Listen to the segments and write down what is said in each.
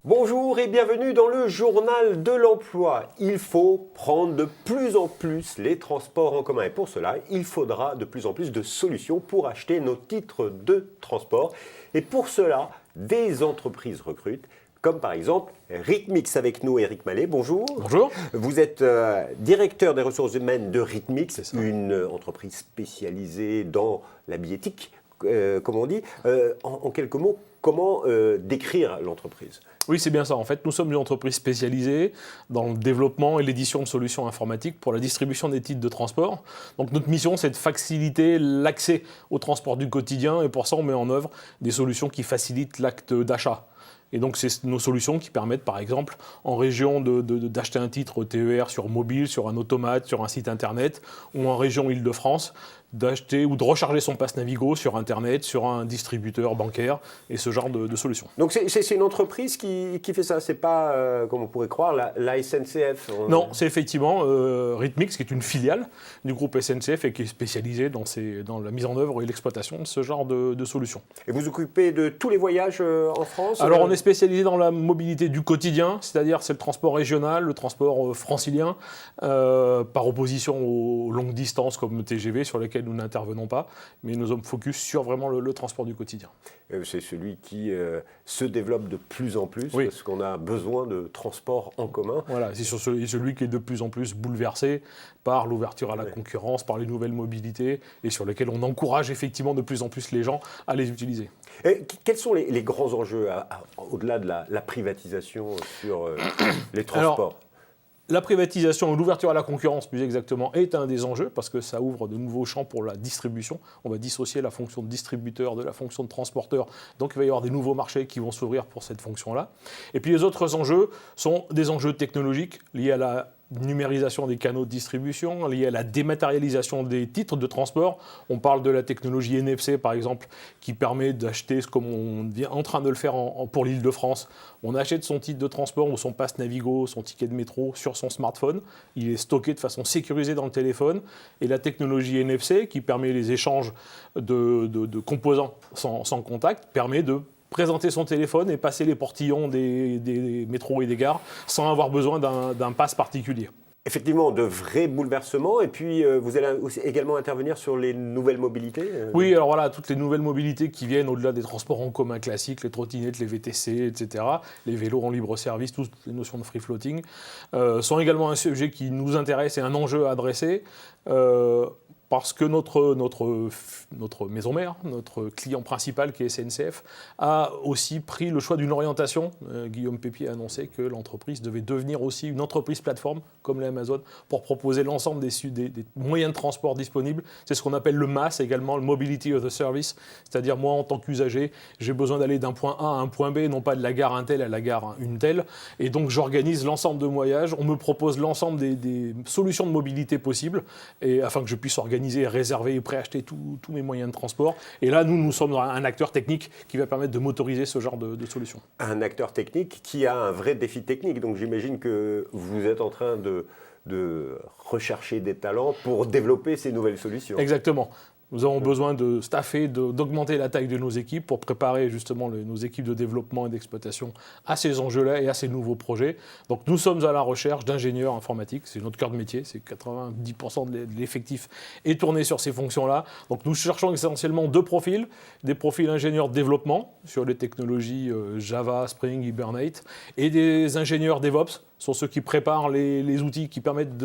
Bonjour et bienvenue dans le journal de l'emploi. Il faut prendre de plus en plus les transports en commun et pour cela, il faudra de plus en plus de solutions pour acheter nos titres de transport. Et pour cela, des entreprises recrutent, comme par exemple Ritmix avec nous, Éric Mallet. Bonjour. Bonjour. Vous êtes directeur des ressources humaines de Ritmix, une entreprise spécialisée dans la billettique, comme on dit. En quelques mots, comment décrire l'entreprise ? Oui, c'est bien ça. En fait, nous sommes une entreprise spécialisée dans le développement et l'édition de solutions informatiques pour la distribution des titres de transport. Donc notre mission, c'est de faciliter l'accès au transport du quotidien et pour ça, on met en œuvre des solutions qui facilitent l'acte d'achat. Et donc, c'est nos solutions qui permettent, par exemple, en région d'acheter un titre TER sur mobile, sur un automate, sur un site internet, ou en région Île-de-France, d'acheter ou de recharger son pass Navigo sur internet, sur un distributeur bancaire, et ce genre de solutions. Donc, c'est une entreprise qui fait ça, c'est pas, comme on pourrait croire, la SNCF. Non, c'est effectivement Ritmix, qui est une filiale du groupe SNCF et qui est spécialisée dans la mise en œuvre et l'exploitation de ce genre de solutions. Et vous occupez de tous les voyages en France ? Alors, on est spécialisé dans la mobilité du quotidien, c'est-à-dire c'est le transport régional, le transport francilien, par opposition aux longues distances comme le TGV sur lesquelles nous n'intervenons pas, mais nous sommes focus sur vraiment le transport du quotidien. C'est celui qui se développe de plus en plus, oui, parce qu'on a besoin de transport en commun. Voilà, c'est celui qui est de plus en plus bouleversé par l'ouverture à la concurrence, par les nouvelles mobilités, et sur lesquels on encourage effectivement de plus en plus les gens à les utiliser. Et quels sont les grands enjeux, au-delà de la privatisation sur les transports ? Alors, la privatisation ou l'ouverture à la concurrence, plus exactement, est un des enjeux parce que ça ouvre de nouveaux champs pour la distribution. On va dissocier la fonction de distributeur de la fonction de transporteur. Donc, il va y avoir des nouveaux marchés qui vont s'ouvrir pour cette fonction-là. Et puis, les autres enjeux sont des enjeux technologiques liés à la numérisation des canaux de distribution, liés à la dématérialisation des titres de transport. On parle de la technologie NFC, par exemple, qui permet d'acheter, comme on est en train de le faire pour l'Île-de-France. On achète son titre de transport ou son pass Navigo, son ticket de métro sur son smartphone. Il est stocké de façon sécurisée dans le téléphone. Et la technologie NFC, qui permet les échanges de composants sans contact, permet de présenter son téléphone et passer les portillons des métros et des gares sans avoir besoin d'un pass particulier. Effectivement, de vrais bouleversements. Et puis, vous allez également intervenir sur les nouvelles mobilités. Oui, alors voilà, toutes les nouvelles mobilités qui viennent au-delà des transports en commun classiques, les trottinettes, les VTC, etc., les vélos en libre service, toutes les notions de free floating, sont également un sujet qui nous intéresse et un enjeu à adresser. Parce que notre maison mère, notre client principal qui est SNCF, a aussi pris le choix d'une orientation. Guillaume Pépier a annoncé que l'entreprise devait devenir aussi une entreprise plateforme, comme l'Amazon, pour proposer l'ensemble des moyens de transport disponibles. C'est ce qu'on appelle le MaaS, également le Mobility as a Service. C'est-à-dire, moi, en tant qu'usager, j'ai besoin d'aller d'un point A à un point B, non pas de la gare un tel à la gare une telle. Et donc, j'organise l'ensemble de voyages. On me propose l'ensemble des solutions de mobilité possibles, et afin que je puisse organiser, réserver et préacheter tous mes moyens de transport. Et là, nous sommes un acteur technique qui va permettre de motoriser ce genre de solution. Un acteur technique qui a un vrai défi technique. Donc j'imagine que vous êtes en train de rechercher des talents pour développer ces nouvelles solutions. Exactement. Nous avons besoin de staffer, d'augmenter la taille de nos équipes pour préparer justement nos équipes de développement et d'exploitation à ces enjeux-là et à ces nouveaux projets. Donc nous sommes à la recherche d'ingénieurs informatiques, c'est notre cœur de métier, c'est 90% de l'effectif est tourné sur ces fonctions-là. Donc nous cherchons essentiellement deux profils, des profils ingénieurs développement sur les technologies Java, Spring, Hibernate, et des ingénieurs DevOps, sont ceux qui préparent les outils qui permettent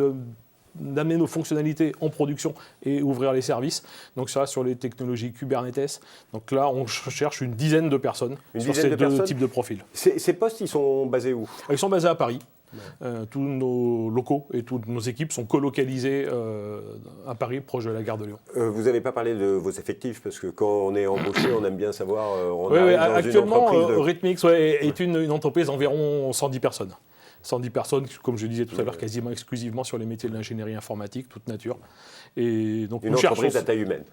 d'amener nos fonctionnalités en production et ouvrir les services. Donc ça, sur les technologies Kubernetes. Donc là, on cherche une dizaine de personnes sur ces deux types de profils. Ces postes, ils sont basés où ? Ils sont basés à Paris. Tous nos locaux et toutes nos équipes sont colocalisées à Paris, proche de la gare de Lyon. Vous n'avez pas parlé de vos effectifs, parce que quand on est embauché, on aime bien savoir... Actuellement, Ritmix est une entreprise d'environ 110 personnes. 110 personnes, comme je disais tout à l'heure, quasiment exclusivement sur les métiers de l'ingénierie informatique, toute nature. Et donc, une entreprise à taille humaine.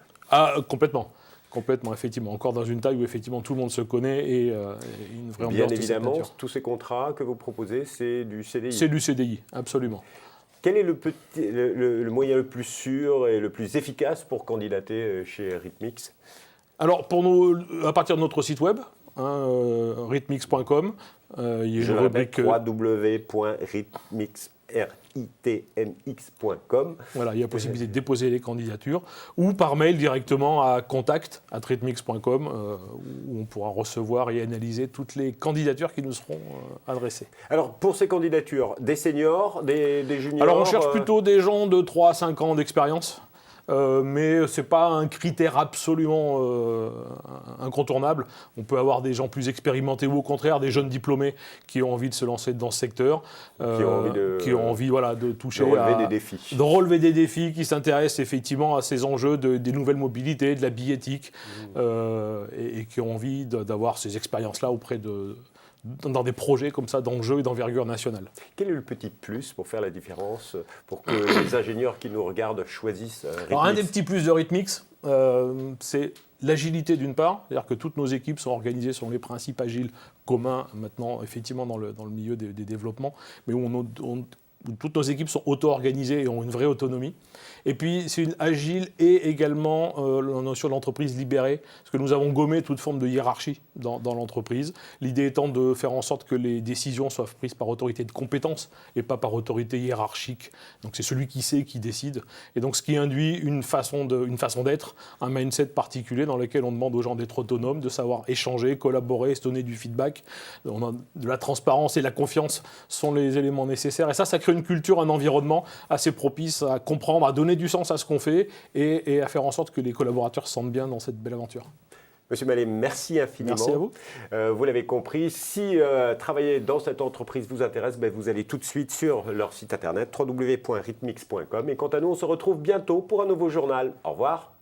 Complètement. Complètement, effectivement. Encore dans une taille où effectivement tout le monde se connaît et une vraie ambiance. Bien évidemment, tous ces contrats que vous proposez, c'est du CDI. C'est du CDI, absolument. Quel est le moyen le plus sûr et le plus efficace pour candidater chez Ritmix? Alors, à partir de notre site web, ritmix.com, il y a Je une répète, rubrique. www.ritmix.com. Voilà, il y a possibilité de déposer les candidatures ou par mail directement à contact@ritmix.com où on pourra recevoir et analyser toutes les candidatures qui nous seront adressées. Alors, pour ces candidatures, des seniors, des juniors? Alors, on cherche plutôt des gens de 3 à 5 ans d'expérience. Mais ce n'est pas un critère absolument incontournable. On peut avoir des gens plus expérimentés ou au contraire des jeunes diplômés qui ont envie de se lancer dans ce secteur, qui ont envie de toucher des défis. de relever des défis, qui s'intéressent effectivement à ces enjeux des nouvelles mobilités, de la biéthique, et qui ont envie d'avoir ces expériences-là dans des projets comme ça d'enjeux et d'envergure nationale. Quel est le petit plus pour faire la différence, pour que les ingénieurs qui nous regardent choisissent Ritmix? Alors, un des petits plus de Ritmix, c'est l'agilité d'une part, c'est-à-dire que toutes nos équipes sont organisées selon les principes agiles communs maintenant, effectivement, dans le milieu des développements, mais où toutes nos équipes sont auto-organisées et ont une vraie autonomie. Et puis, c'est une agile et également la notion d'entreprise libérée, parce que nous avons gommé toute forme de hiérarchie dans l'entreprise. L'idée étant de faire en sorte que les décisions soient prises par autorité de compétence et pas par autorité hiérarchique. Donc, c'est celui qui sait qui décide. Et donc, ce qui induit une façon d'être, un mindset particulier dans lequel on demande aux gens d'être autonomes, de savoir échanger, collaborer, se donner du feedback. De la transparence et la confiance sont les éléments nécessaires. Et ça crée une culture, un environnement assez propice à comprendre, à donner du sens à ce qu'on fait et à faire en sorte que les collaborateurs se sentent bien dans cette belle aventure. Monsieur Mallet, merci infiniment. Merci à vous. Vous l'avez compris, si travailler dans cette entreprise vous intéresse, vous allez tout de suite sur leur site internet www.ritmix.com. Et quant à nous, on se retrouve bientôt pour un nouveau journal. Au revoir.